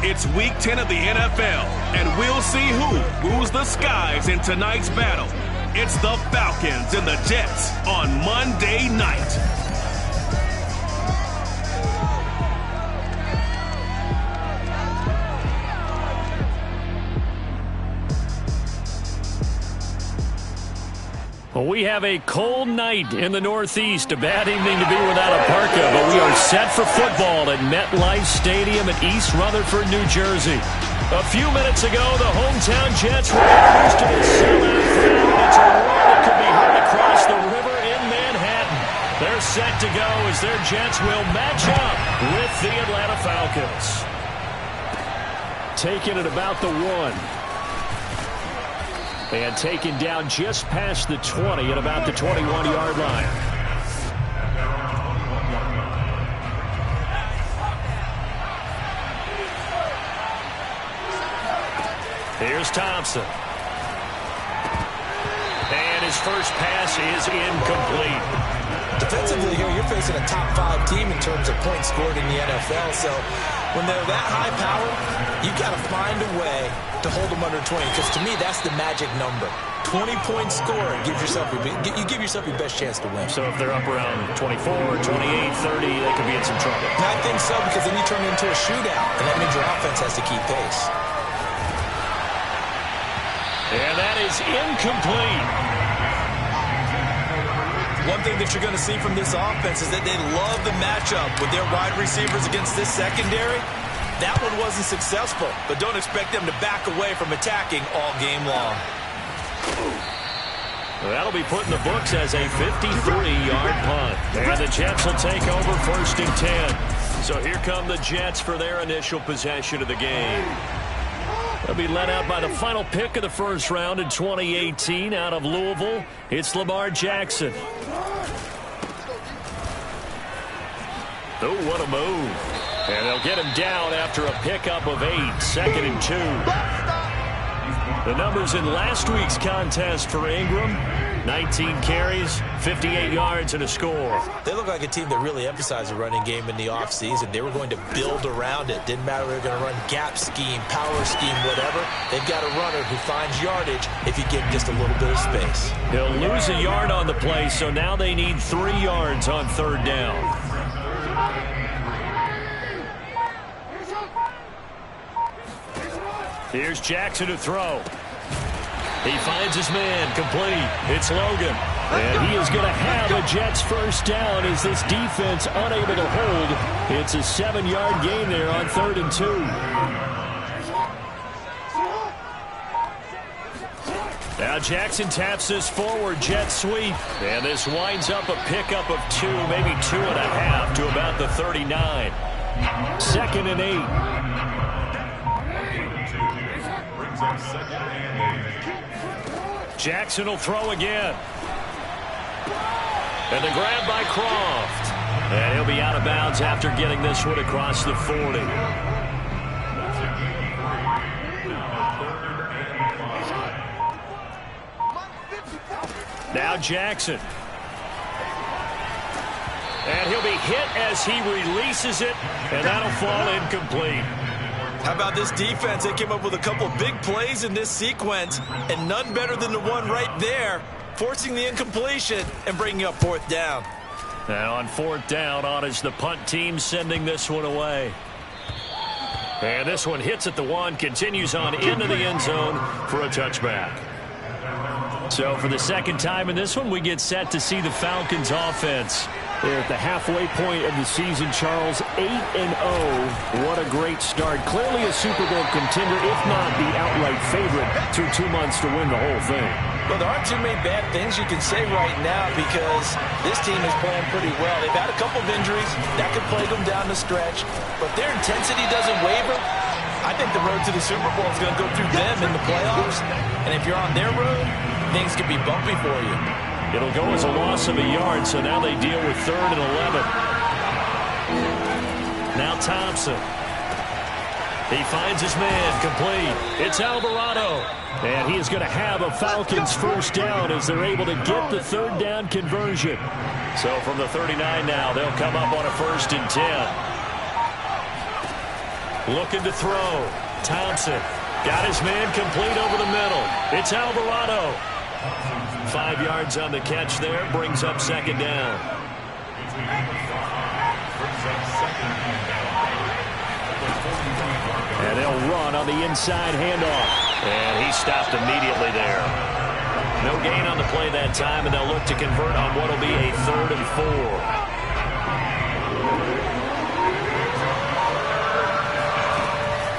It's Week 10 of the NFL, and we'll see who rules the skies in tonight's battle. It's the Falcons and the Jets on Monday night. Well, we have a cold night in the Northeast. A bad evening to be without a parka, but we are set for football at MetLife Stadium in East Rutherford, New Jersey. A few minutes ago, the hometown Jets were introduced to the sellout crowd. It's a roar that could be heard across the river in Manhattan. They're set to go as their Jets will match up with the Atlanta Falcons. Taking it about the 1. And taken down just past the 20 at about the 21-yard line. Here's Thompson. And his first pass is incomplete. Defensively here, you're facing a top 5 team in terms of points scored in the NFL. So when they're that high powered, you got to find a way to hold them under 20, because to me that's the magic number. 20-point score gives yourself you give yourself your best chance to win. So if they're up around 24, 28, 30, they could be in some trouble. I think so, because then you turn it into a shootout, and that means your offense has to keep pace. And that is incomplete. One thing that you're going to see from this offense is that they love the matchup with their wide receivers against this secondary. That one wasn't successful, but don't expect them to back away from attacking all game long. Well, that'll be put in the books as a 53-yard punt. And the Jets will take over 1st and 10. So here come the Jets for their initial possession of the game. They'll be led out by the final pick of the first round in 2018 out of Louisville. It's Lamar Jackson. Oh, what a move. And they'll get him down after a pickup of 8, 2nd and 2. The numbers in last week's contest for Ingram: 19 carries, 58 yards, and a score. They look like a team that really emphasized the running game in the offseason. They were going to build around it. Didn't matter if they were going to run gap scheme, power scheme, whatever. They've got a runner who finds yardage if you give him just a little bit of space. They'll lose a yard on the play, so now they need 3 yards on 3rd down. Here's Jackson to throw. He finds his man, complete. It's Logan. And he is going to have a Jets first down as this defense unable to hold. It's a 7-yard gain there on 3rd and 2. Now Jackson taps this forward jet sweep. And this winds up a pickup of 2, maybe 2.5 to about the 39. 2nd and 8. Jackson will throw again. And the grab by Croft. And he'll be out of bounds after getting this one across the 40. Now Jackson. And he'll be hit as he releases it. And that'll fall incomplete. How about this defense? They came up with a couple big plays in this sequence, and none better than the one right there, forcing the incompletion and bringing up 4th down. Now on 4th down, on is the punt team sending this one away. And this one hits at the 1, continues on into the end zone for a touchback. So for the 2nd time in this one, we get set to see the Falcons offense. They're at the halfway point of the season, Charles, 8-0. What a great start. Clearly a Super Bowl contender, if not the outright favorite, through 2 months to win the whole thing. Well, there aren't too many bad things you can say right now because this team is playing pretty well. They've had a couple of injuries. That could plague them down the stretch. But their intensity doesn't waver. I think the road to the Super Bowl is going to go through them in the playoffs. And if you're on their road, things could be bumpy for you. It'll go as a loss of a yard, so now they deal with 3rd and 11. Now Thompson. He finds his man, complete. It's Alvarado. And he is going to have a Falcons first down as they're able to get the 3rd down conversion. So from the 39 now, they'll come up on a 1st and 10. Looking to throw. Thompson got his man complete over the middle. It's Alvarado. 5 yards on the catch there. Brings up second down. And they'll run on the inside handoff. And he stopped immediately there. No gain on the play that time, and they'll look to convert on what will be a 3rd and 4.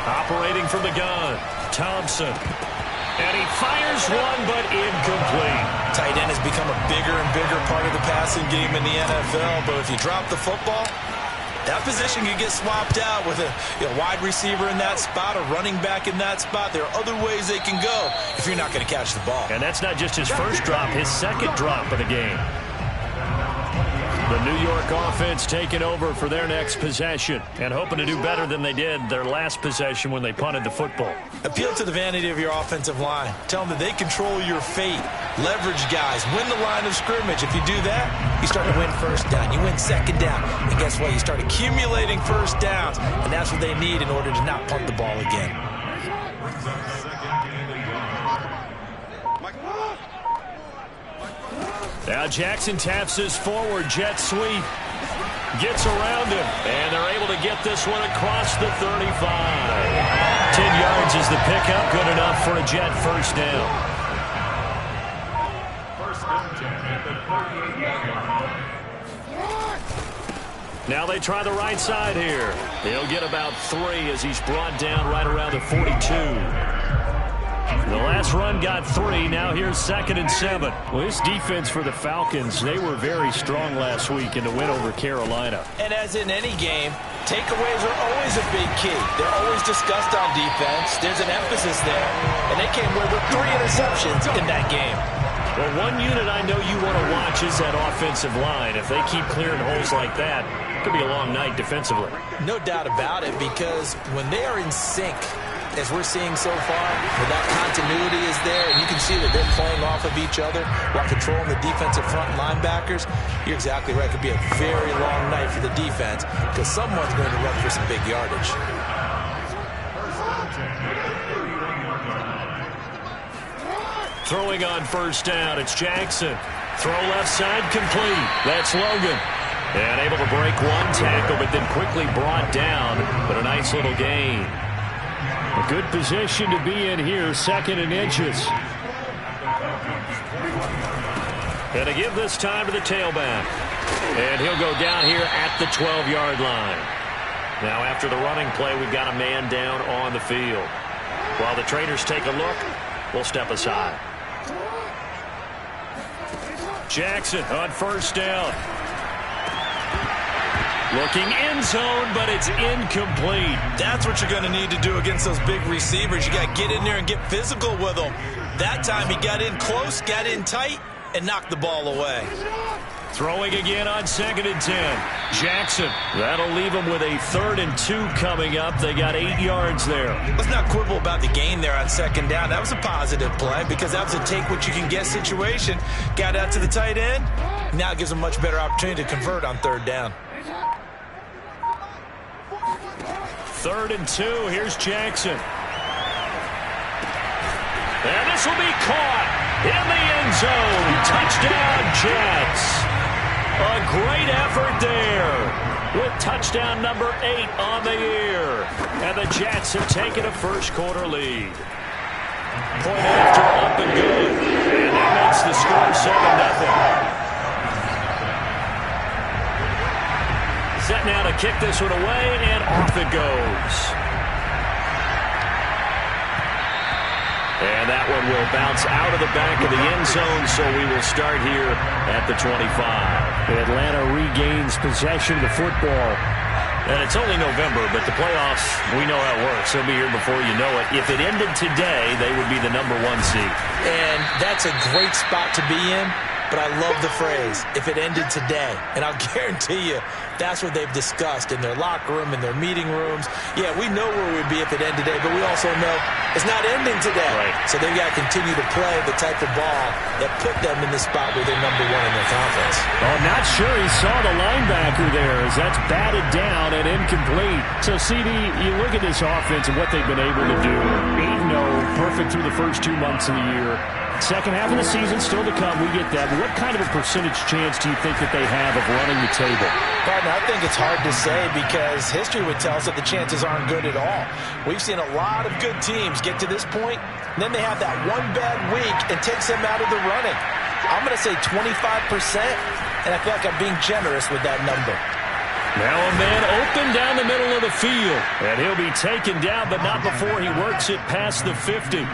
Operating from the gun, Thompson. And he fires one, but incomplete. Tight end has become a bigger and bigger part of the passing game in the NFL, but if you drop the football, that position can get swapped out with a wide receiver in that spot, a running back in that spot. There are other ways they can go if you're not going to catch the ball. And that's not just his first drop, his second drop of the game. The New York offense taking over for their next possession and hoping to do better than they did their last possession when they punted the football. Appeal to the vanity of your offensive line. Tell them that they control your fate. Leverage guys. Win the line of scrimmage. If you do that, you start to win first down. You win second down. And guess what? You start accumulating first downs. And that's what they need in order to not punt the ball again. Now Jackson taps his forward jet sweep. Gets around him. And they're able to get this one across the 35. 10 yards is the pickup. Good enough for a jet first down. Now they try the right side here. He'll get about 3 as he's brought down right around the 42. The last run got 3. Now here's 2nd and 7. Well, this defense for the Falcons, they were very strong last week in the win over Carolina. And as in any game, takeaways are always a big key. They're always discussed on defense. There's an emphasis there. And they came away with 3 interceptions in that game. Well, one unit I know you want to watch is that offensive line. If they keep clearing holes like that, it could be a long night defensively. No doubt about it, because when they are in sync, as we're seeing so far, where that continuity is there, and you can see that they're playing off of each other while controlling the defensive front linebackers, you're exactly right. It could be a very long night for the defense because someone's going to run for some big yardage. Throwing on first down, it's Jackson. Throw left side complete. That's Logan. And able to break one tackle, but then quickly brought down. But a nice little gain. A good position to be in here, 2nd and inches. And to give this time to the tailback. And he'll go down here at the 12-yard line. Now after the running play, we've got a man down on the field. While the traders take a look, we'll step aside. Jackson on first down. Looking end zone, but it's incomplete. That's what you're going to need to do against those big receivers. You got to get in there and get physical with them. That time he got in close, got in tight, and knocked the ball away. Throwing again on 2nd and 10. Jackson. That'll leave him with a 3rd and 2 coming up. They got 8 yards there. Let's not quibble about the gain there on 2nd down. That was a positive play because that was a take-what-you-can-get situation. Got out to the tight end. Now it gives him a much better opportunity to convert on 3rd down. 3rd and 2. Here's Jackson. And this will be caught in the end zone. Touchdown, Jets. A great effort there with touchdown number 8 on the year. And the Jets have taken a first-quarter lead. Point after up and good. And that makes the score 7-0. Set now to kick this one away, and off it goes. And that one will bounce out of the back of the end zone, so we will start here at the 25. Atlanta regains possession of the football. And it's only November, but the playoffs, we know how it works. They'll be here before you know it. If it ended today, they would be the #1 seed. And that's a great spot to be in but I love the phrase, if it ended today. And I'll guarantee you, that's what they've discussed in their locker room, in their meeting rooms. Yeah, we know where we'd be if it ended today, but we also know it's not ending today. Right. So they've got to continue to play the type of ball that put them in the spot where they're number one in their conference. Oh, not sure he saw the linebacker there as that's batted down and incomplete. So, CD, you look at this offense and what they've been able to do. 8-0, perfect through the first 2 months of the year. Second half of the season still to come. We get that. But what kind of a percentage chance do you think that they have of running the table? Partner, I think it's hard to say because history would tell us that the chances aren't good at all. We've seen a lot of good teams get to this point, and then they have that one bad week and takes them out of the running. I'm going to say 25%, and I feel like I'm being generous with that number. Now a man open down the middle of the field, and he'll be taken down, but not before he works it past the 50.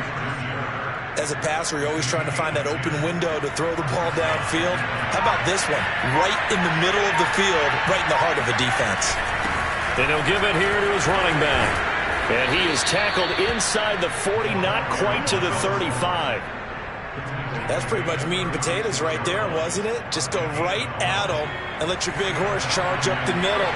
As a passer, you're always trying to find that open window to throw the ball downfield. How about this one? Right in the middle of the field, right in the heart of the defense. And he'll give it here to his running back. And he is tackled inside the 40, not quite to the 35. That's pretty much meat and potatoes right there, wasn't it? Just go right at him and let your big horse charge up the middle.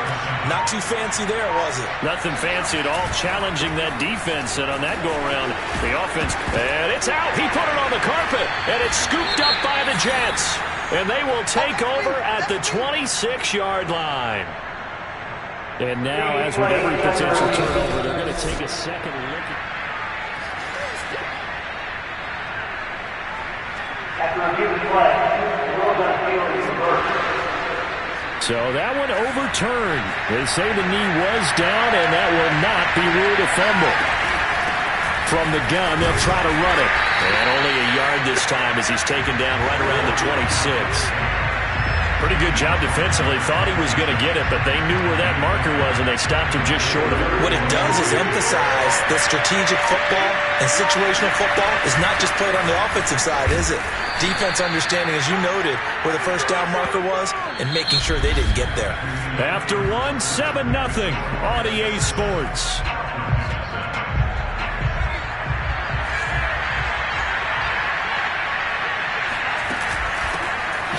Not too fancy there, was it? Nothing fancy at all, challenging that defense. And on that go-around, the offense, and it's out. He put it on the carpet, and it's scooped up by the Jets. And they will take over at the 26-yard line. And now, as with every potential turnover, they're going to take a second look at So that one overturned. They say the knee was down, and that will not be ruled a fumble. From the gun, they'll try to run it. And only a yard this time as he's taken down right around the 26. Pretty good job defensively. Thought he was going to get it, but they knew where that marker was, and they stopped him just short of it. What it does is emphasize that strategic football and situational football is not just played on the offensive side, is it? Defense understanding, as you noted, where the first down marker was and making sure they didn't get there. After 7-0 on EA Sports.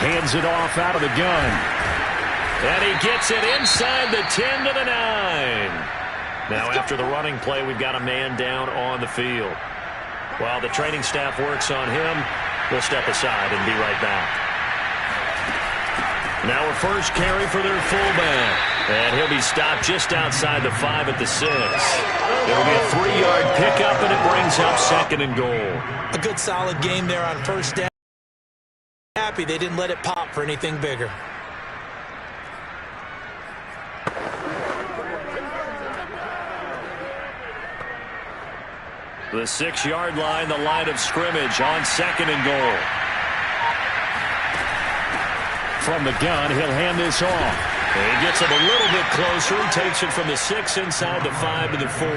Hands it off out of the gun. And he gets it inside the 10 to the 9. Now after the running play, we've got a man down on the field. While the training staff works on him, we'll step aside and be right back. Now a first carry for their fullback. And he'll be stopped just outside the 5 at the 6. It'll be a 3-yard pickup, and it brings up 2nd and goal. A good solid game there on first down. Happy they didn't let it pop for anything bigger. The 6-yard line, the line of scrimmage on 2nd and goal. From the gun, he'll hand this off. And he gets it a little bit closer. He takes it from the 6 inside the 5 to the 4.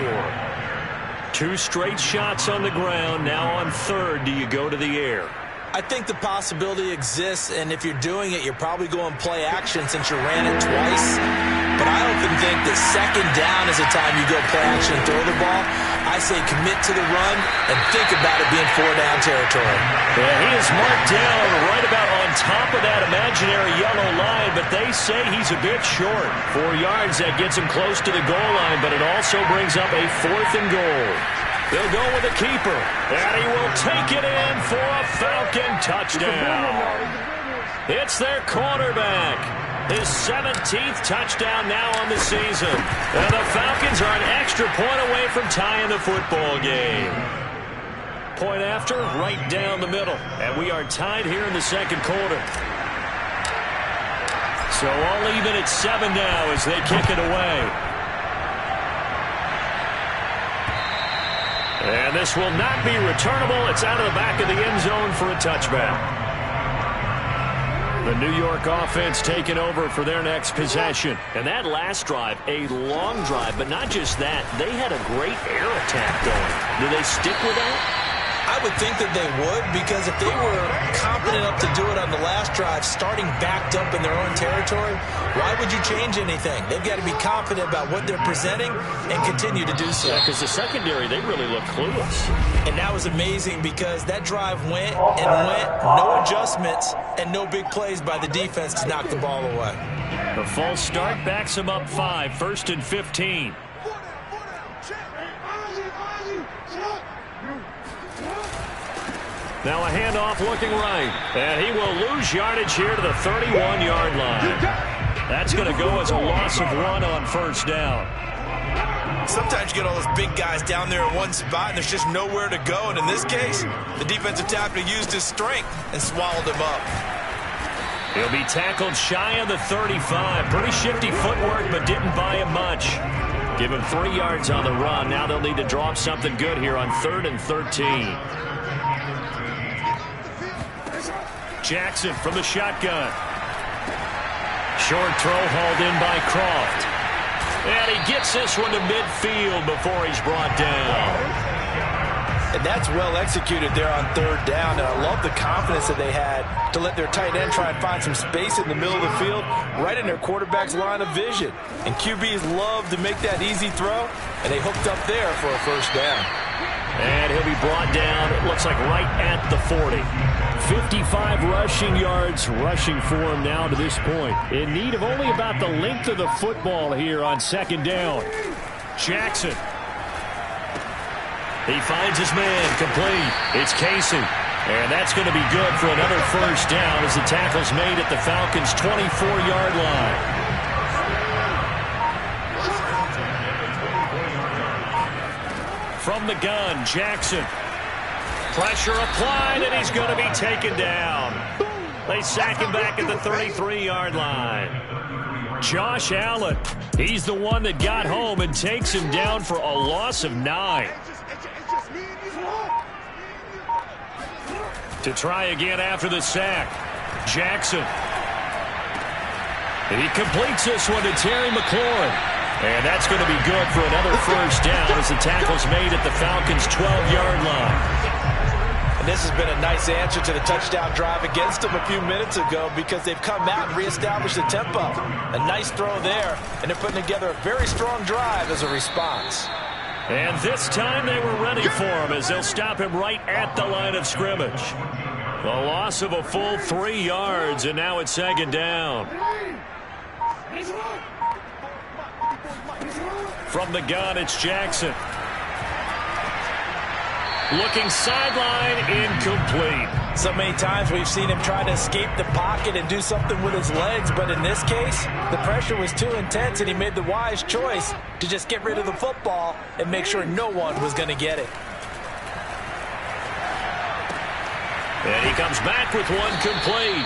2 straight shots on the ground. Now on 3rd, do you go to the air? I think the possibility exists, and if you're doing it, you're probably going play action since you ran it twice. But I often think that 2nd down is the time you go play action and throw the ball. I say commit to the run and think about it being 4-down territory. Yeah, he is marked down right about on top of that imaginary yellow line, but they say he's a bit short. 4 yards, that gets him close to the goal line, but it also brings up a 4th and goal. They'll go with the keeper, and he will take it in for a Falcon touchdown. It's their quarterback. His 17th touchdown now on the season. And the Falcons are an extra point away from tying the football game. Point after, right down the middle. And we are tied here in the 2nd quarter. So all even at 7 now as they kick it away. And this will not be returnable. It's out of the back of the end zone for a touchback. The New York offense taking over for their next possession. And that last drive, a long drive, but not just that. They had a great air attack going. Do they stick with that? I would think that they would, because if they were confident enough to do it on the last drive, starting backed up in their own territory, why would you change anything? They've got to be confident about what they're presenting and continue to do so. Yeah, because the secondary, they really look clueless. And that was amazing because that drive went and went, no adjustments, and no big plays by the defense to knock the ball away. The false start backs him up 5, 1st and 15. Now a handoff looking right, and he will lose yardage here to the 31-yard line. That's going to go as a loss of 1 on 1st down. Sometimes you get all those big guys down there in one spot, and there's just nowhere to go. And in this case, the defensive tackle used his strength and swallowed him up. He'll be tackled shy of the 35. Pretty shifty footwork, but didn't buy him much. Give him 3 yards on the run. Now they'll need to draw up something good here on 3rd and 13. Jackson from the shotgun. Short throw hauled in by Croft. And he gets this one to midfield before he's brought down. And that's well executed there on 3rd down. And I love the confidence that they had to let their tight end try and find some space in the middle of the field, right in their quarterback's line of vision. And QBs love to make that easy throw, and they hooked up there for a 1st down. And he'll be brought down, it looks like right at the 40. 55 rushing yards rushing for him now to this point. In need of only about the length of the football here on 2nd down. Jackson. He finds his man complete. It's Casey. And that's going to be good for another 1st down as the tackle's made at the Falcons' 24-yard line. From the gun, Jackson. Pressure applied, and he's going to be taken down. They sack him back at the 33-yard line. Josh Allen, he's the one that got home and takes him down for a loss of 9. To try again after the sack, Jackson. And he completes this one to Terry McLaurin. And that's going to be good for another 1st down as the tackle's made at the Falcons' 12-yard line. And this has been a nice answer to the touchdown drive against them a few minutes ago because they've come out and reestablished the tempo. A nice throw there, and they're putting together a very strong drive as a response. And this time they were ready for him as they'll stop him right at the line of scrimmage. A loss of a full 3 yards, and now it's 2nd down. From the gun, it's Jackson. Looking sideline, incomplete. So many times we've seen him try to escape the pocket and do something with his legs, but in this case, the pressure was too intense, and he made the wise choice to just get rid of the football and make sure no one was going to get it. And he comes back with one complete.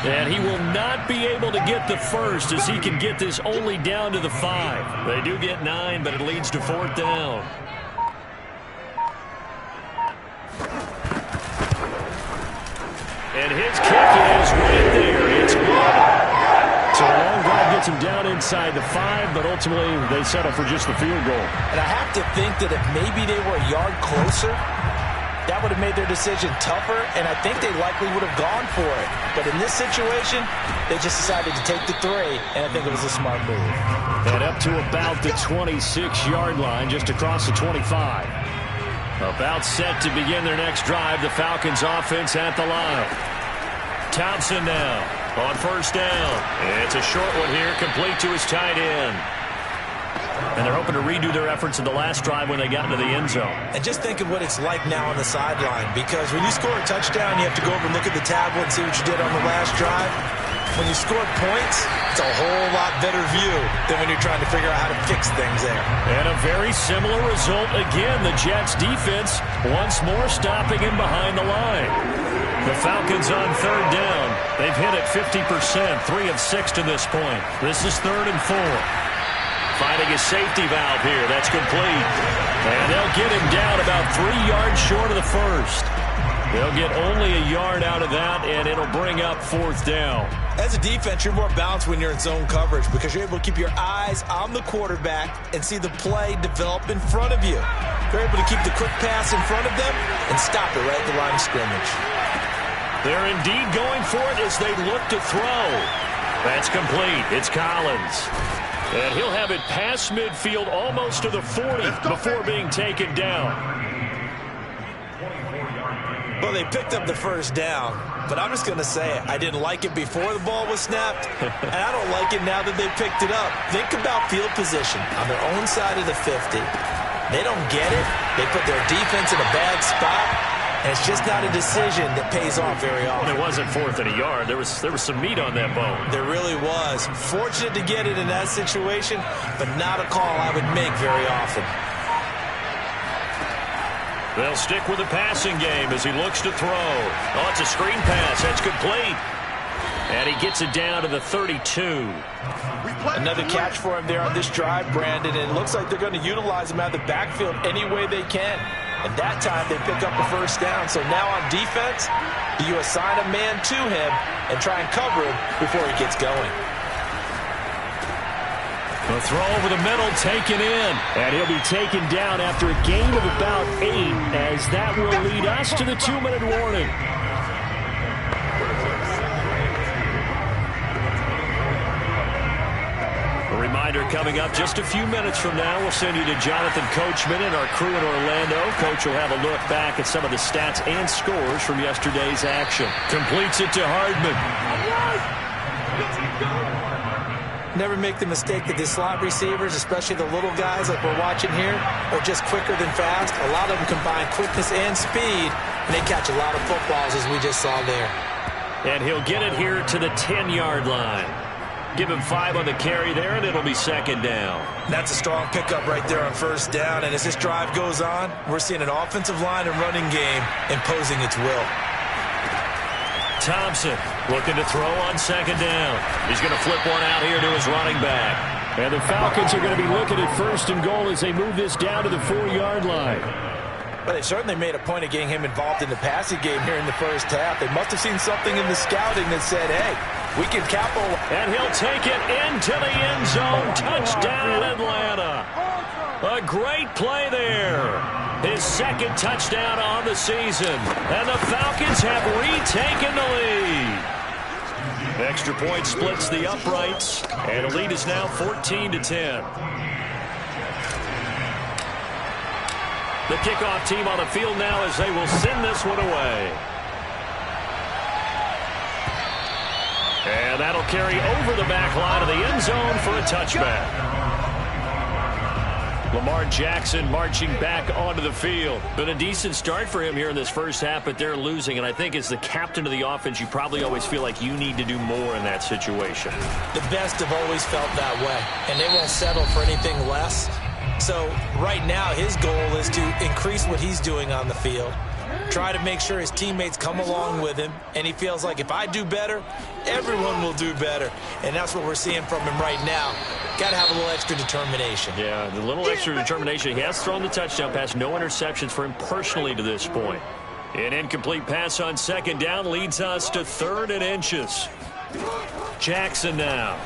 And he will not be able to get the 1st as he can get this only down to the 5. They do get 9, but it leads to 4th down. And his kick is right there. It's good. So a long drive gets him down inside the 5, but ultimately they settle for just the field goal. And I have to think that if maybe they were a yard closer, that would have made their decision tougher, and I think they likely would have gone for it. But in this situation, they just decided to take the 3, and I think it was a smart move. And up to about the 26-yard line, just across the 25. About set to begin their next drive, the Falcons offense at the line. Thompson now on 1st down. It's a short one here, complete to his tight end. And they're hoping to redo their efforts in the last drive when they got into the end zone. And just think of what it's like now on the sideline, because when you score a touchdown, you have to go over and look at the tablet and see what you did on the last drive. When you score points, it's a whole lot better view than when you're trying to figure out how to fix things there. And a very similar result again. The Jets defense once more stopping him behind the line. The Falcons on 3rd down. They've hit it 50%, 3 of 6 to this point. This is 3rd and 4. Finding a safety valve here. That's complete. And they'll get him down about 3 yards short of the 1st. They'll get only a yard out of that, and it'll bring up 4th down. As a defense, you're more balanced when you're in zone coverage because you're able to keep your eyes on the quarterback and see the play develop in front of you. You're able to keep the quick pass in front of them and stop it right at the line of scrimmage. They're indeed going for it as they look to throw. That's complete. It's Collins. And he'll have it past midfield almost to the 40 before being taken down. Well, they picked up the 1st down, but I'm just going to say it. I didn't like it before the ball was snapped, and I don't like it now that they picked it up. Think about field position on their own side of the 50. They don't get it. They put their defense in a bad spot, and it's just not a decision that pays off very often. It wasn't 4th and a yard. There was some meat on that bone. There really was. Fortunate to get it in that situation, but not a call I would make very often. They'll stick with the passing game as he looks to throw. Oh, it's a screen pass. That's complete. And he gets it down to the 32. Another catch for him there on this drive, Brandon. And it looks like they're going to utilize him out of the backfield any way they can. And that time they pick up a first down. So now on defense, you assign a man to him and try and cover him before he gets going. The throw over the middle, taken in. And he'll be taken down after a gain of about 8, as that will lead us to the 2-minute warning. A reminder coming up just a few minutes from now, we'll send you to Jonathan Coachman and our crew in Orlando. Coach will have a look back at some of the stats and scores from yesterday's action. Completes it to Hardman. Never make the mistake that the slot receivers, especially the little guys like we're watching here, are just quicker than fast. A lot of them combine quickness and speed, and they catch a lot of footballs, as we just saw there. And he'll get it here to the 10-yard line. Give him 5 on the carry there, and it'll be 2nd down. That's a strong pickup right there on 1st down, and as this drive goes on, we're seeing an offensive line and running game imposing its will. Thompson looking to throw on 2nd down. He's going to flip one out here to his running back. And the Falcons are going to be looking at 1st and goal as they move this down to the 4-yard line. But they certainly made a point of getting him involved in the passing game here in the first half. They must have seen something in the scouting that said, hey, we can capitalize. And he'll take it into the end zone. Touchdown, Atlanta. A great play there. His 2nd touchdown on the season. And the Falcons have retaken the lead. Extra point splits the uprights. And the lead is now 14-10. The kickoff team on the field now as they will send this one away. And that'll carry over the back line of the end zone for a touchback. Lamar Jackson marching back onto the field. Been a decent start for him here in this first half, but they're losing. And I think as the captain of the offense, you probably always feel like you need to do more in that situation. The best have always felt that way, and they won't settle for anything less. So right now his goal is to increase what he's doing on the field. Try to make sure his teammates come along with him, and he feels like if I do better, everyone will do better. And that's what we're seeing from him right now. Got to have a little extra determination. Yeah, the little extra determination. He has thrown the touchdown pass. No interceptions for him personally to this point. An incomplete pass on 2nd down leads us to 3rd and inches. Jackson now.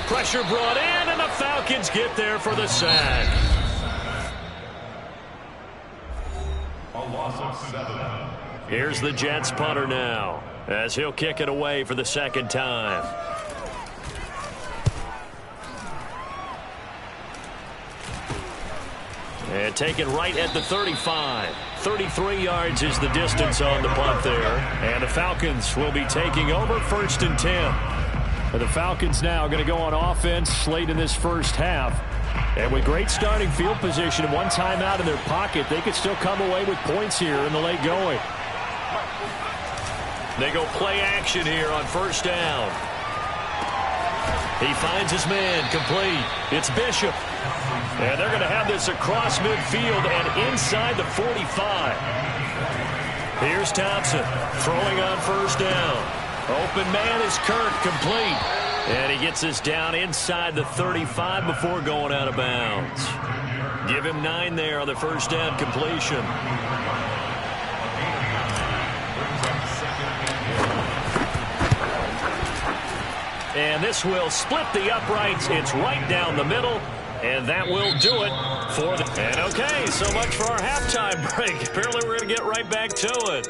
Pressure brought in, and the Falcons get there for the sack. Here's the Jets punter now, as he'll kick it away for the 2nd time. And taken right at the 35. 33 yards is the distance on the punt there. And the Falcons will be taking over 1st and 10. And the Falcons now going to go on offense late in this first half. And with great starting field position and one timeout in their pocket, they could still come away with points here in the late going. They go play action here on 1st down. He finds his man complete. It's Bishop. And they're going to have this across midfield and inside the 45. Here's Thompson throwing on 1st down. Open man is Kirk, complete. And he gets this down inside the 35 before going out of bounds. Give him 9 there on the 1st down completion. And this will split the uprights. It's right down the middle. And that will do it for the... And okay, so much for our halftime break. Apparently we're going to get right back to it.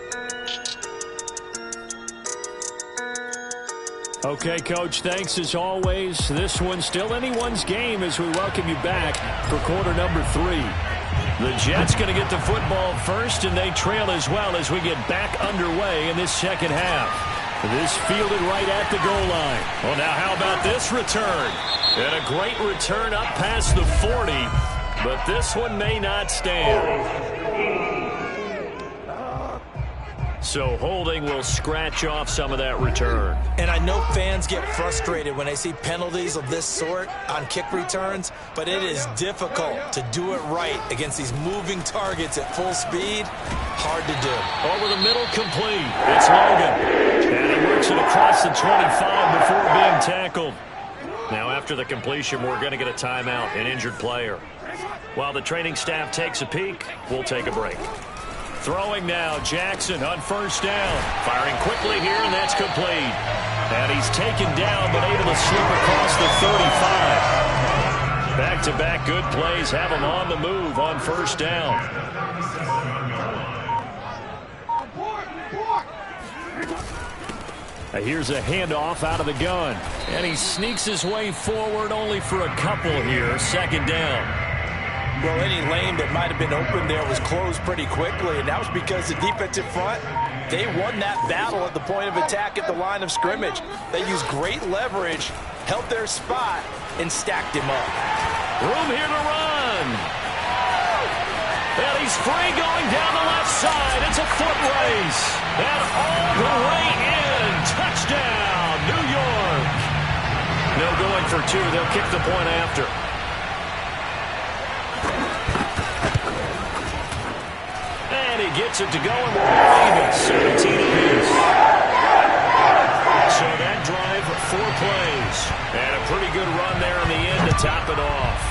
Okay, Coach, thanks as always. This one's still anyone's game as we welcome you back for quarter number 3. The Jets going to get the football first, and they trail as well as we get back underway in this second half. This fielded right at the goal line. Well, now how about this return? And a great return up past the 40, but this one may not stand. So holding will scratch off some of that return. And I know fans get frustrated when they see penalties of this sort on kick returns, but it is difficult to do it right against these moving targets at full speed. Hard to do. Over the middle, complete. It's Logan. And he works it across the 25 before being tackled. Now after the completion, we're going to get a timeout, an injured player. While the training staff takes a peek, we'll take a break. Throwing now, Jackson on first down. Firing quickly here, and that's complete. And he's taken down, but able to slip across the 35. Back-to-back good plays have him on the move on first down. Here's a handoff out of the gun. And he sneaks his way forward only for a couple here. Second down. Well, any lane that might have been open there was closed pretty quickly, and that was because the defensive front, they won that battle at the point of attack at the line of scrimmage. They used great leverage, held their spot, and stacked him up. Room here to run. And he's free going down the left side. It's a foot race. And all the way in. Touchdown, New York. No going for two. They'll kick the point after. And he gets it to go, and we're even 17 apiece. So that drive, 4 plays. And a pretty good run there in the end to top it off.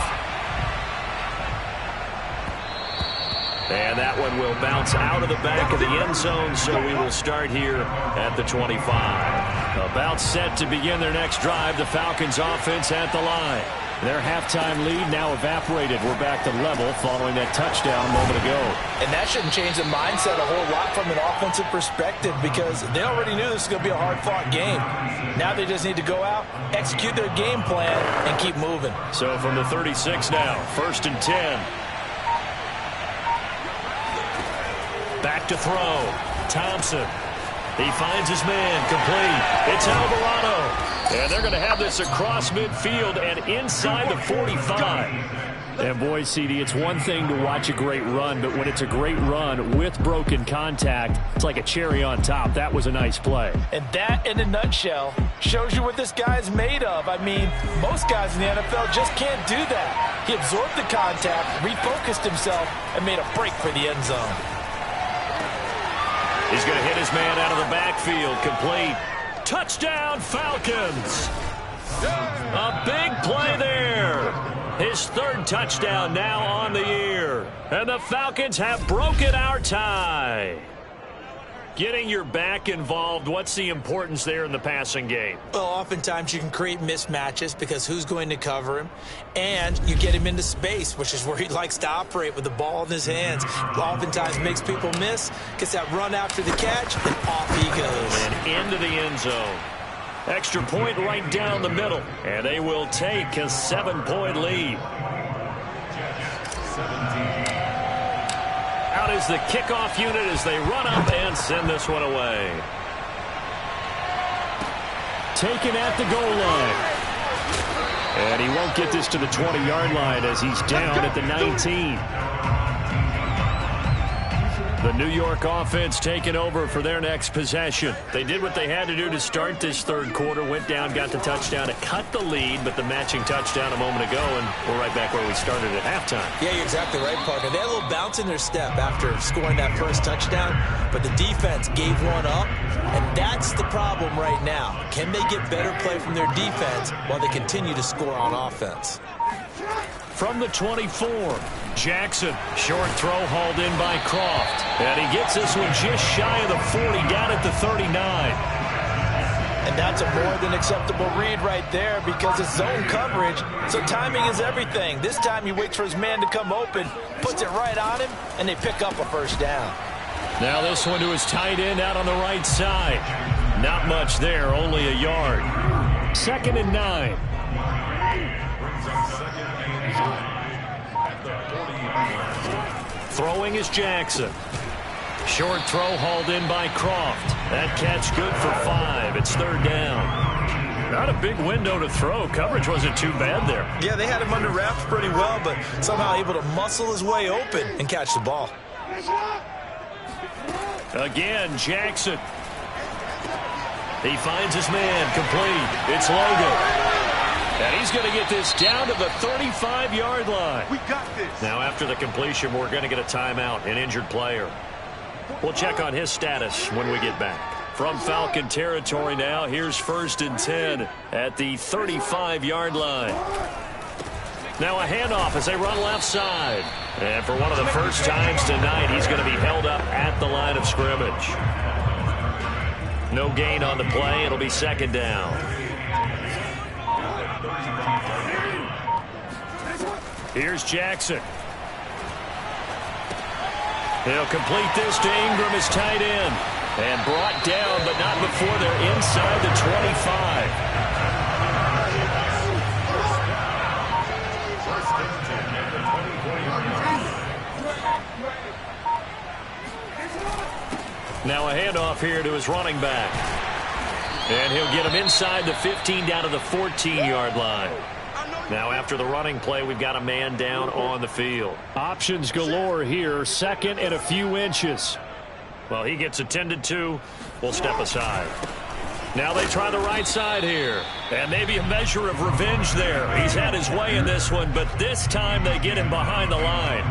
And that one will bounce out of the back of the end zone, so we will start here at the 25. About set to begin their next drive, the Falcons offense at the line. Their halftime lead now evaporated. We're back to level following that touchdown a moment ago. And that shouldn't change the mindset a whole lot from an offensive perspective because they already knew this was going to be a hard-fought game. Now they just need to go out, execute their game plan, and keep moving. So from the 36 now, 1st and 10. Back to throw. Thompson. He finds his man. Complete. It's Alvarado. And they're going to have this across midfield and inside the 45. And boy, CD, it's one thing to watch a great run, but when it's a great run with broken contact, it's like a cherry on top. That was a nice play. And that, in a nutshell, shows you what this guy's made of. I mean, most guys in the NFL just can't do that. He absorbed the contact, refocused himself, and made a break for the end zone. He's going to hit his man out of the backfield. Complete. Touchdown, Falcons. A big play there. His 3rd touchdown now on the year. And the Falcons have broken our tie. Getting your back involved, what's the importance there in the passing game? Well, oftentimes you can create mismatches because who's going to cover him? And you get him into space, which is where he likes to operate with the ball in his hands. Oftentimes makes people miss, gets that run after the catch, and off he goes. And into the end zone. Extra point right down the middle. And they will take a 7-point lead. Out is the kickoff unit as they run up and send this one away. Taken at the goal line. And he won't get this to the 20-yard line as he's down at the 19. The New York offense taking over for their next possession. They did what they had to do to start this 3rd quarter. Went down, got the touchdown to cut the lead, but the matching touchdown a moment ago, and we're right back where we started at halftime. Yeah, you're exactly right, Parker. They had a little bounce in their step after scoring that first touchdown, but the defense gave one up, and that's the problem right now. Can they get better play from their defense while they continue to score on offense? From the 24, Jackson. Short throw hauled in by Croft. And he gets this one just shy of the 40, down at the 39. And that's a more than acceptable read right there because it's zone coverage, so timing is everything. This time he waits for his man to come open, puts it right on him, and they pick up a first down. Now this one to his tight end out on the right side. Not much there, only a yard. 2nd and 9. Throwing is Jackson. Short throw hauled in by Croft. That catch good for 5. It's third down. Not a big window to throw. Coverage wasn't too bad there. Yeah, they had him under wraps pretty well, but somehow able to muscle his way open and catch the ball. Again, Jackson. He finds his man, complete. It's Logan. And he's going to get this down to the 35-yard line. We got this. Now, after the completion, we're going to get a timeout, an injured player. We'll check on his status when we get back. From Falcon territory now, here's 1st and 10 at the 35-yard line. Now a handoff as they run left side. And for one of the first times tonight, he's going to be held up at the line of scrimmage. No gain on the play. It'll be second down. Here's Jackson. He'll complete this to Ingram, his tight end. And brought down, but not before they're inside the 25. Now a handoff here to his running back. And he'll get him inside the 15 down to the 14-yard line. Now after the running play, we've got a man down on the field. Options galore here, second and a few inches. Well, he gets attended to. We'll step aside. Now they try the right side here. And maybe a measure of revenge there. He's had his way in this one, but this time they get him behind the line.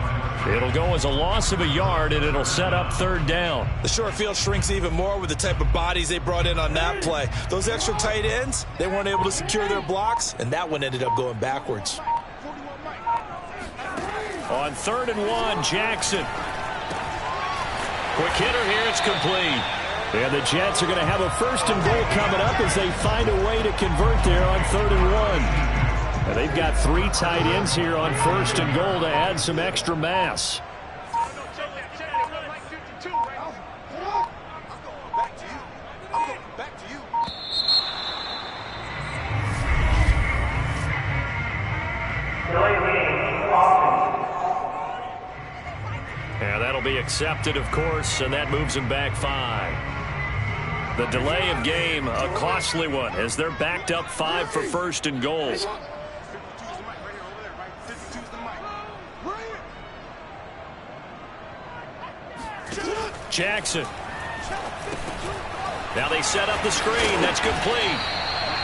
It'll go as a loss of a yard, and it'll set up third down. The short field shrinks even more with the type of bodies they brought in on that play. Those extra tight ends, they weren't able to secure their blocks, and that one ended up going backwards. On 3rd and 1, Jackson. Quick hitter here, it's complete. And the Jets are going to have a 1st and goal coming up as they find a way to convert there on 3rd and 1. And they've got 3 tight ends here on 1st and goal to add some extra mass. And that'll be accepted, of course, and that moves him back 5. The delay of game, a costly one, as they're backed up 5 for 1st and goal. Jackson. Now they set up the screen. That's complete.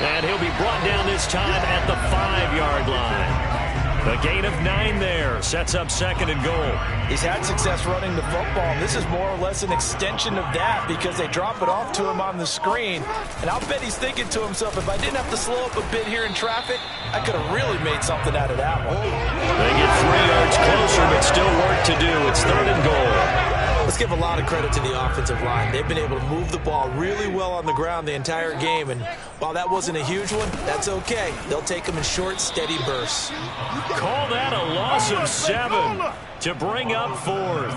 And he'll be brought down this time at the 5-yard line. A gain of 9 there. Sets up 2nd and goal. He's had success running the football. This is more or less an extension of that because they drop it off to him on the screen. And I'll bet he's thinking to himself, if I didn't have to slow up a bit here in traffic, I could have really made something out of that one. They get 3 yards closer, but still work to do. It's 3rd and goal. Let's give a lot of credit to the offensive line. They've been able to move the ball really well on the ground the entire game. And while that wasn't a huge one, that's okay. They'll take them in short, steady bursts. Call that a loss of 7 to bring up 4th.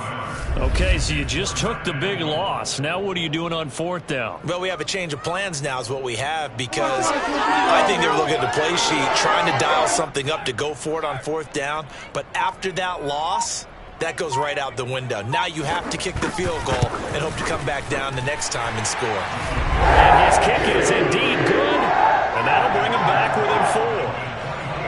Okay, so you just took the big loss. Now what are you doing on 4th down? Well, we have a change of plans now is what we have because I think they were looking at the play sheet, trying to dial something up to go for it on 4th down. But after that loss, that goes right out the window. Now you have to kick the field goal and hope to come back down the next time and score. And his kick is indeed good, and that'll bring him back within 4.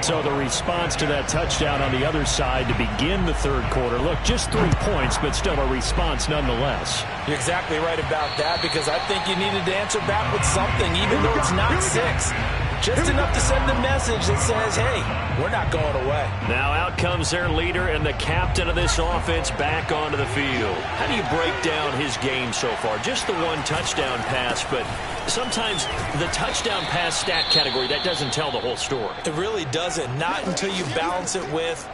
So the response to that touchdown on the other side to begin the 3rd quarter. Look, just 3 points, but still a response nonetheless. You're exactly right about that because I think you needed to answer back with something, even though it's not 6. Just enough to send a message that says, hey, we're not going away. Now out comes their leader and the captain of this offense back onto the field. How do you break down his game so far? Just the 1 touchdown pass, but sometimes the touchdown pass stat category, that doesn't tell the whole story. It really doesn't. Not until you balance it with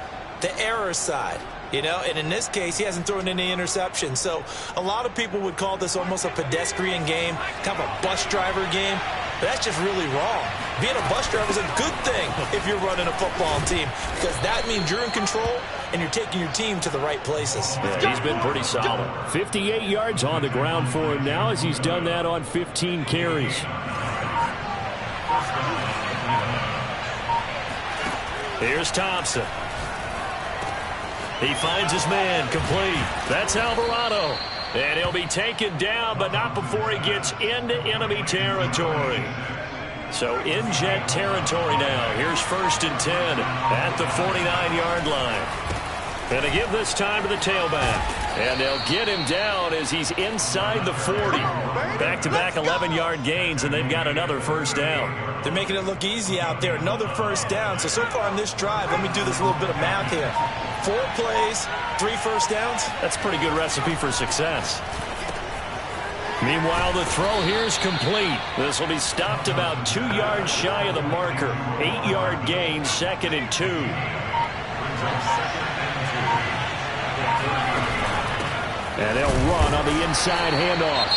the error side. You know, and in this case, he hasn't thrown any interceptions. So a lot of people would call this almost a pedestrian game, kind of a bus driver game. But that's just really wrong. Being a bus driver is a good thing if you're running a football team because that means you're in control and you're taking your team to the right places. Yeah, he's been pretty solid. 58 yards on the ground for him now as he's done that on 15 carries. Here's Thompson. He finds his man, complete. That's Alvarado. And he'll be taken down, but not before he gets into enemy territory. So in Jet territory now. Here's 1st and 10 at the 49-yard line. And to give this time to the tailback. And they'll get him down as he's inside the 40. Back-to-back 11-yard gains, and they've got another first down. They're making it look easy out there. Another first down. So far on this drive, let me do this little bit of math here. 4 plays, 3 first downs. That's a pretty good recipe for success. Meanwhile, the throw here is complete. This will be stopped about 2 yards shy of the marker. 8-yard gain, 2nd and 2. And they'll run on the inside handoff.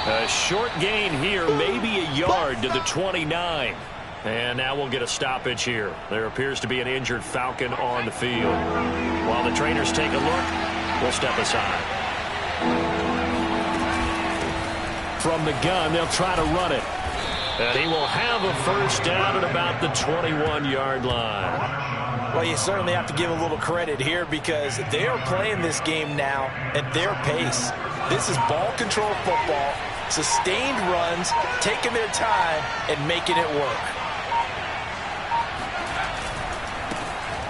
A short gain here, maybe a yard to the 29. And now we'll get a stoppage here. There appears to be an injured Falcon on the field. While the trainers take a look, we'll step aside. From the gun, they'll try to run it. And he will have a first down at about the 21-yard line. Well, you certainly have to give a little credit here because they are playing this game now at their pace. This is ball control football, sustained runs, taking their time, and making it work.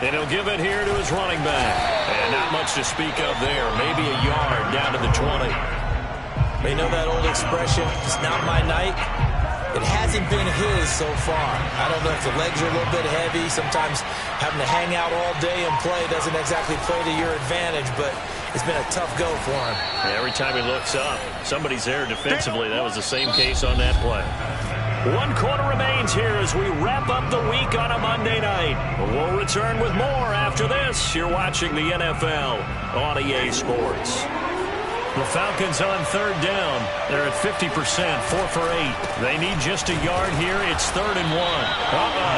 And he'll give it here to his running back. And not much to speak of there. Maybe a yard down to the 20. They know that old expression, it's not my night. It hasn't been his so far. I don't know if the legs are a little bit heavy. Sometimes having to hang out all day and play doesn't exactly play to your advantage, but it's been a tough go for him. Yeah, every time he looks up, somebody's there defensively. That was the same case on that play. 1 quarter remains here as we wrap up the week on a Monday night. We'll return with more after this. You're watching the NFL on EA Sports. The Falcons on 3rd down. They're at 50%, 4 for 8. They need just a yard here. It's 3rd and 1.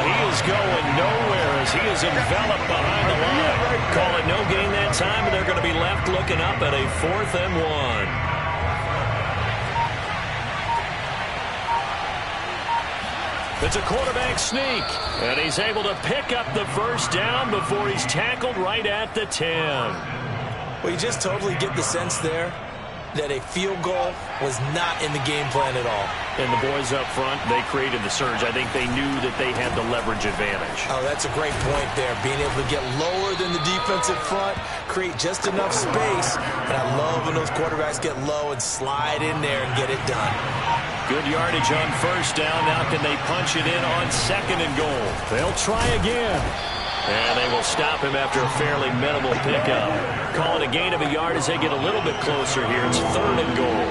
He is going nowhere as he is enveloped behind the line. Call it no gain that time, and they're going to be left looking up at a 4th and 1. It's a quarterback sneak, and he's able to pick up the first down before he's tackled right at the 10. Well, you just totally get the sense there that a field goal was not in the game plan at all. And the boys up front, they created the surge. I think they knew that they had the leverage advantage. Oh, that's a great point there. Being able to get lower than the defensive front, create just enough space. And I love when those quarterbacks get low and slide in there and get it done. Good yardage on first down. Now can they punch it in on 2nd and goal? They'll try again. And they will stop him after a fairly minimal pickup. Call it a gain of a yard as they get a little bit closer here. It's 3rd and goal.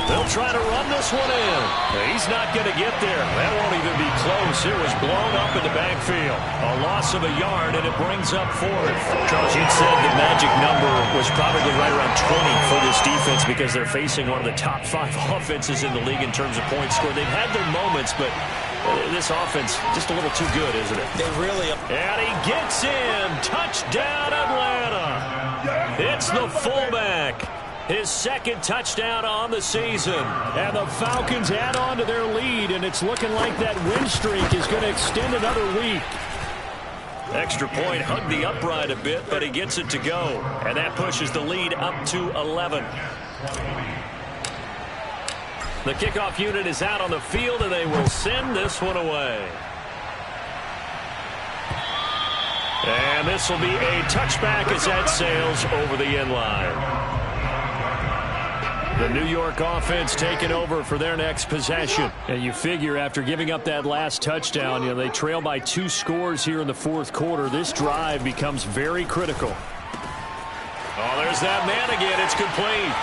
They'll try to run this one in. He's not going to get there. That won't even be close. It was blown up in the backfield. A loss of a yard, and it brings up 4th. Charles, you'd said the magic number was probably right around 20 for this defense because they're facing one of the top 5 offenses in the league in terms of points scored. They've had their moments, but this offense just a little too good, isn't it? They really... And he gets in. Touchdown, Atlanta. It's the fullback. His 2nd touchdown on the season. And the Falcons add on to their lead, and it's looking like that win streak is going to extend another week. Extra point hugged the upright a bit, but he gets it to go. And that pushes the lead up to 11. The kickoff unit is out on the field, and they will send this one away. And this will be a touchback as that sails over the end line. The New York offense taking over for their next possession. And you figure after giving up that last touchdown, they trail by 2 scores here in the 4th quarter. This drive becomes very critical. Oh, there's that man again. It's complete.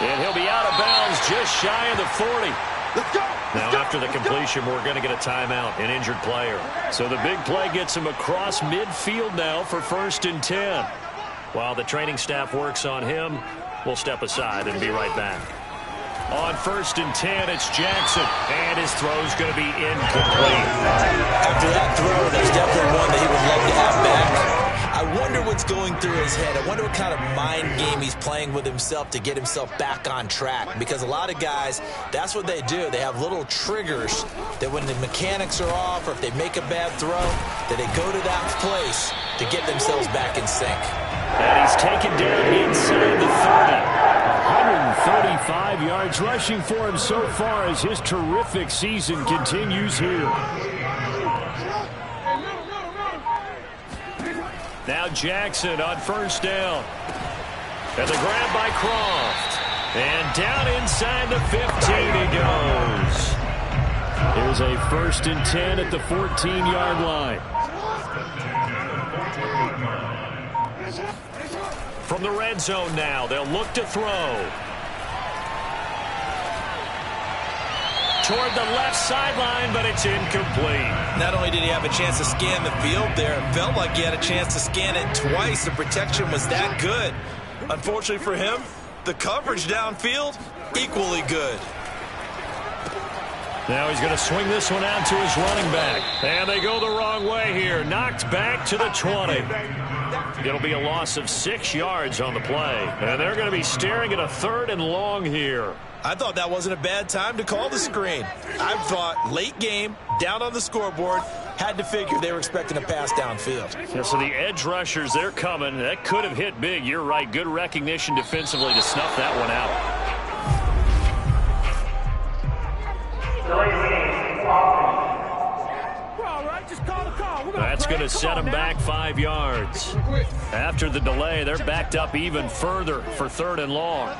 And he'll be out of bounds just shy of the 40. Let's go. Now, after the completion, we're going to get a timeout, an injured player. So the big play gets him across midfield now for 1st and 10. While the training staff works on him, we'll step aside and be right back. On 1st and 10, it's Jackson, and his throw's going to be incomplete. After that throw, there's definitely one that he would love to have back. I wonder what's going through his head. I wonder what kind of mind game he's playing with himself to get himself back on track. Because a lot of guys, that's what they do. They have little triggers that when the mechanics are off or if they make a bad throw, that they go to that place to get themselves back in sync. And he's taken down inside the 30. 135 yards rushing for him so far as his terrific season continues here. Now Jackson on first down. And the grab by Croft. And down inside the 15 he goes. Here's a 1st and 10 at the 14-yard line. From the red zone now, they'll look to throw. Toward the left sideline, but it's incomplete. Not only did he have a chance to scan the field there, it felt like he had a chance to scan it twice. The protection was that good. Unfortunately for him, the coverage downfield, equally good. Now he's going to swing this one out to his running back. And they go the wrong way here. Knocked back to the 20. It'll be a loss of 6 yards on the play. And they're going to be staring at a 3rd and long here. I thought that wasn't a bad time to call the screen. I thought late game, down on the scoreboard, had to figure they were expecting a pass downfield. Yeah, so the edge rushers, they're coming. That could have hit big. You're right. Good recognition defensively to snuff that one out. That's going to set them back 5 yards. After the delay, they're backed up even further for 3rd and long.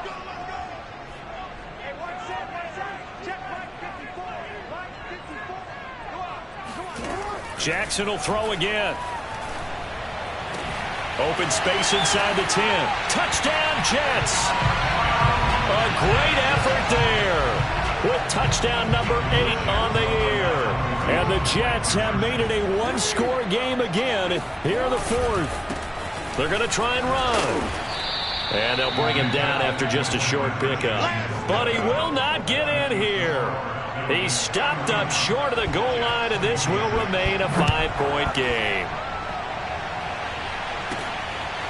Jackson will throw again. Open space inside the 10. Touchdown, Jets. A great effort there with touchdown number 8 on the year. And the Jets have made it a 1-score game again here in the 4th. They're going to try and run. And they'll bring him down after just a short pickup. But he will not get in here. He stopped up short of the goal line, and this will remain a 5-point game.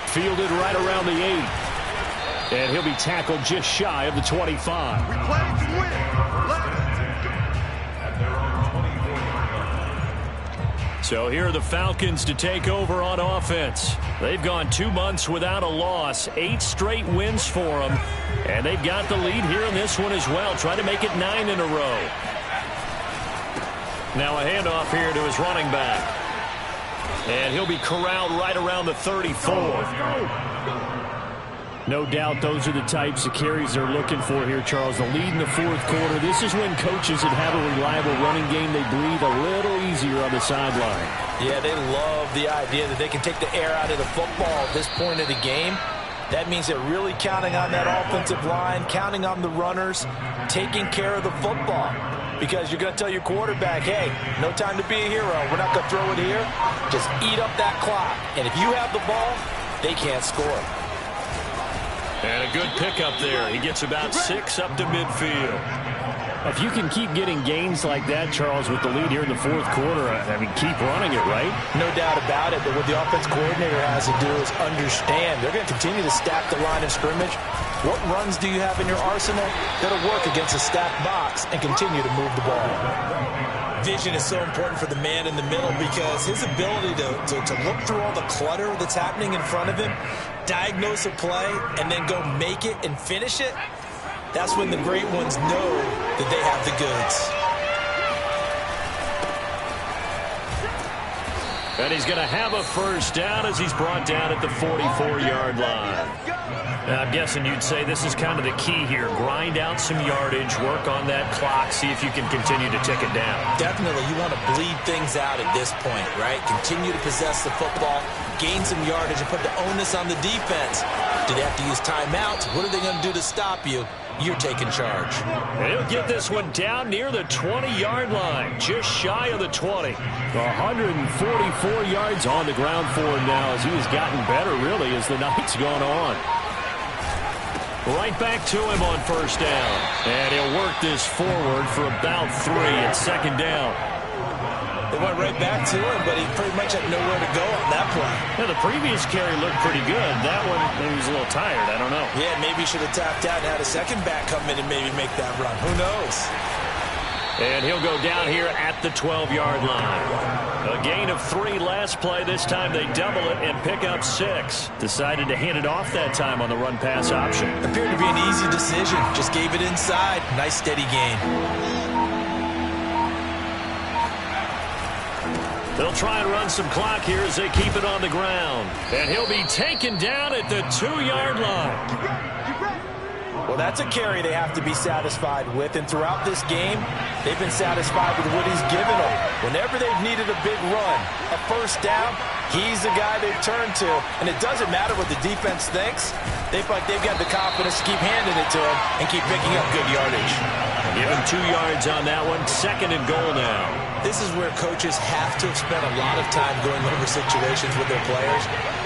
Fielded right around the 8. And he'll be tackled just shy of the 25. We play to win. So here are the Falcons to take over on offense. They've gone 2 months without a loss, 8 straight wins for them. And they've got the lead here in this one as well, trying to make it 9 in a row. Now a handoff here to his running back. And he'll be corralled right around the 34. No doubt those are the types of carries they're looking for here, Charles. The lead in the 4th quarter. This is when coaches that have a reliable running game, they breathe a little easier on the sideline. Yeah, they love the idea that they can take the air out of the football at this point of the game. That means they're really counting on that offensive line, counting on the runners, taking care of the football. Because you're going to tell your quarterback, hey, no time to be a hero. We're not going to throw it here. Just eat up that clock. And if you have the ball, they can't score. And a good pickup there. He gets about 6 up to midfield. If you can keep getting gains like that, Charles, with the lead here in the 4th quarter, I mean, keep running it, right? No doubt about it, but what the offense coordinator has to do is understand. They're going to continue to stack the line of scrimmage. What runs do you have in your arsenal that'll work against a stacked box and continue to move the ball? Vision is so important for the man in the middle because his ability to look through all the clutter that's happening in front of him, diagnose a play, and then go make it and finish it, that's when the great ones know that they have the goods. And he's going to have a first down as he's brought down at the 44-yard line. Now, I'm guessing you'd say this is kind of the key here. Grind out some yardage, work on that clock, see if you can continue to tick it down. Definitely, you want to bleed things out at this point, right? Continue to possess the football, gain some yardage, and put the onus on the defense. Do they have to use timeouts? What are they going to do to stop you? You're taking charge. And he'll get this one down near the 20-yard line, just shy of the 20. 144 yards on the ground for him now as he has gotten better, really, as the night's gone on. Right back to him on first down. And he'll work this forward for about 3 at 2nd down. It went right back to him, but he pretty much had nowhere to go on that play. Yeah, the previous carry looked pretty good. That one, maybe he was a little tired. I don't know. Yeah, maybe he should have tapped out and had a second back come in and maybe make that run. Who knows? And he'll go down here at the 12-yard line. A gain of 3 last play. This time they double it and pick up 6. Decided to hand it off that time on the run-pass option. Appeared to be an easy decision. Just gave it inside. Nice steady gain. They'll try and run some clock here as they keep it on the ground. And he'll be taken down at the 2-yard line. Well, that's a carry they have to be satisfied with. And throughout this game, they've been satisfied with what he's given them. Whenever they've needed a big run, a first down, he's the guy they've turned to. And it doesn't matter what the defense thinks. They feel like they've got the confidence to keep handing it to him and keep picking up good yardage. Give him 2 yards on that one. 2nd and goal now. This is where coaches have to spend a lot of time going over situations with their players,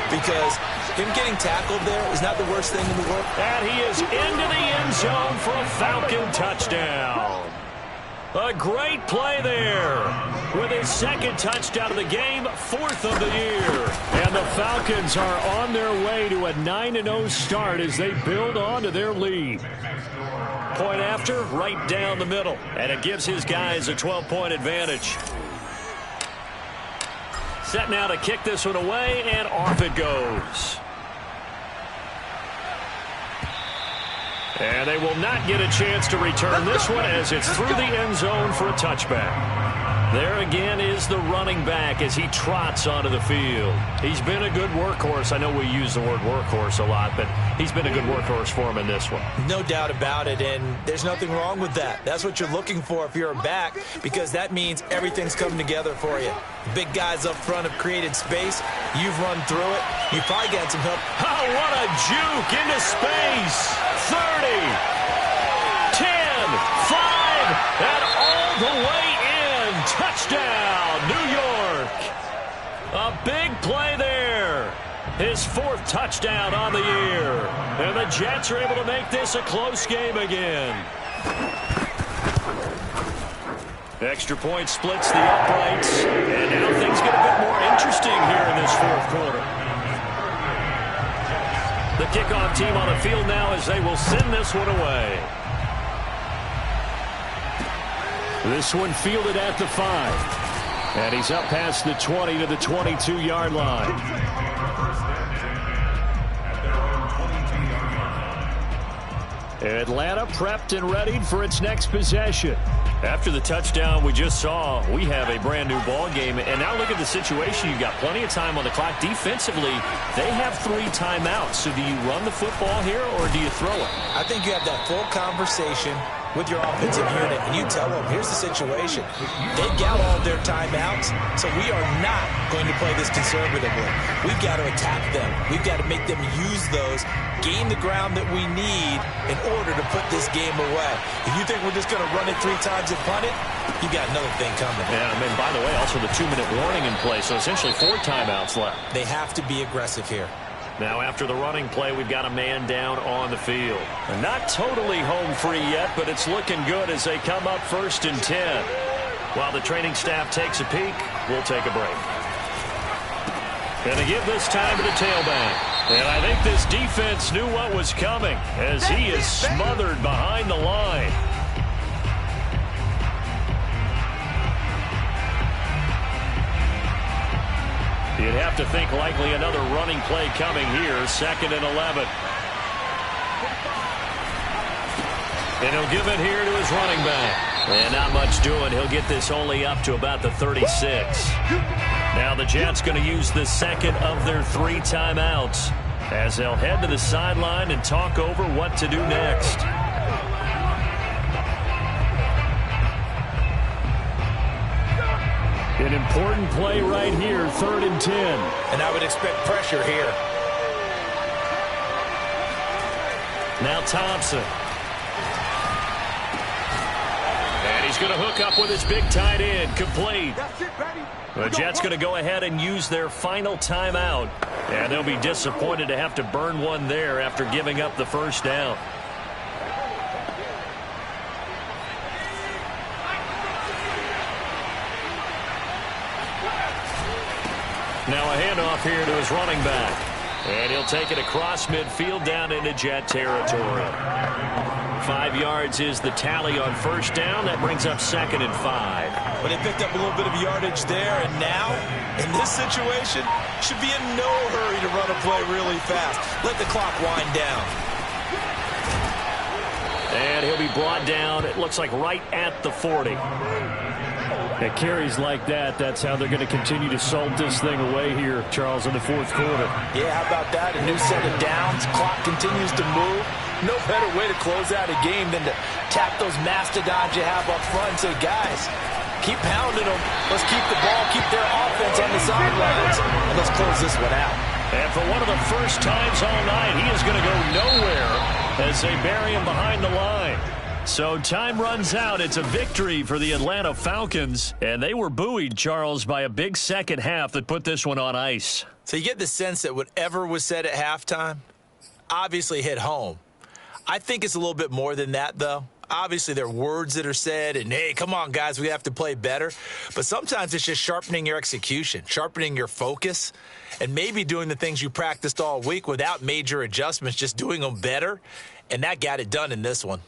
because him getting tackled there is not the worst thing in the world. And he is into the end zone for a Falcon touchdown. A great play there with his 2nd touchdown of the game, 4th of the year. And the Falcons are on their way to a 9-0 start as they build on to their lead. Point after, right down the middle. And it gives his guys a 12-point advantage. Set now to kick this one away, and off it goes. And they will not get a chance to return this one as it's through the end zone for a touchback. There again is the running back as he trots onto the field. He's been a good workhorse. I know we use the word workhorse a lot, but he's been a good workhorse for him in this one. No doubt about it, and there's nothing wrong with that. That's what you're looking for if you're a back, because that means everything's coming together for you. The big guys up front have created space. You've run through it. You've probably got some help. Oh, what a juke into space. 30, 10, 5, and all the way in. Touchdown, New York. A big play there. His 4th touchdown on the year. And the Jets are able to make this a close game again. Extra point splits the uprights. And now things get a bit more interesting here in this 4th quarter. The kickoff team on the field now as they will send this one away. This one fielded at the 5. And he's up past the 20 to the 22-yard line. Atlanta prepped and readied for its next possession. After the touchdown we just saw, we have a brand new ball game. And now look at the situation. You've got plenty of time on the clock. Defensively, they have 3 timeouts. So do you run the football here or do you throw it? I think you have that full conversation with your offensive unit, and you tell them, here's the situation. They've got all their timeouts, so we are not going to play this conservatively. We've got to attack them. We've got to make them use those, gain the ground that we need in order to put this game away. If you think we're just going to run it 3 times and punt it, you got another thing coming. Yeah, I mean, by the way, also the 2-minute warning in play, so essentially 4 timeouts left. They have to be aggressive here. Now after the running play, we've got a man down on the field. Not totally home free yet, but it's looking good as they come up 1st and 10. While the training staff takes a peek, we'll take a break. Gonna give this time to the tailback. And I think this defense knew what was coming as he is smothered behind the line. You'd have to think likely another running play coming here. 2nd and 11. And he'll give it here to his running back. And not much doing. He'll get this only up to about the 36. Now the Jets going to use the 2nd of their 3 timeouts as they'll head to the sideline and talk over what to do next. An important play right here, 3rd and 10. And I would expect pressure here. Now Thompson. And he's going to hook up with his big tight end, complete. The Jets going to go ahead and use their final timeout. And they'll be disappointed to have to burn one there after giving up the 1st down. Now a handoff here to his running back. And he'll take it across midfield down into Jet territory. 5 yards is the tally on first down. That brings up 2nd and 5. But they picked up a little bit of yardage there, and now, in this situation, should be in no hurry to run a play really fast. Let the clock wind down. And he'll be brought down, it looks like right at the 40. At carries like that, that's how they're going to continue to salt this thing away here, Charles, in the 4th quarter. Yeah, how about that? A new set of downs. Clock continues to move. No better way to close out a game than to tap those mastodons you have up front and say, guys, keep pounding them. Let's keep the ball, keep their offense on the sidelines, and let's close this one out. And for one of the first times all night, he is going to go nowhere as they bury him behind the line. So time runs out. It's a victory for the Atlanta Falcons. And they were buoyed, Charles, by a big second half that put this one on ice. So you get the sense that whatever was said at halftime obviously hit home. I think it's a little bit more than that, though. Obviously, there are words that are said, and, hey, come on, guys, we have to play better. But sometimes it's just sharpening your execution, sharpening your focus, and maybe doing the things you practiced all week without major adjustments, just doing them better. And that got it done in this one.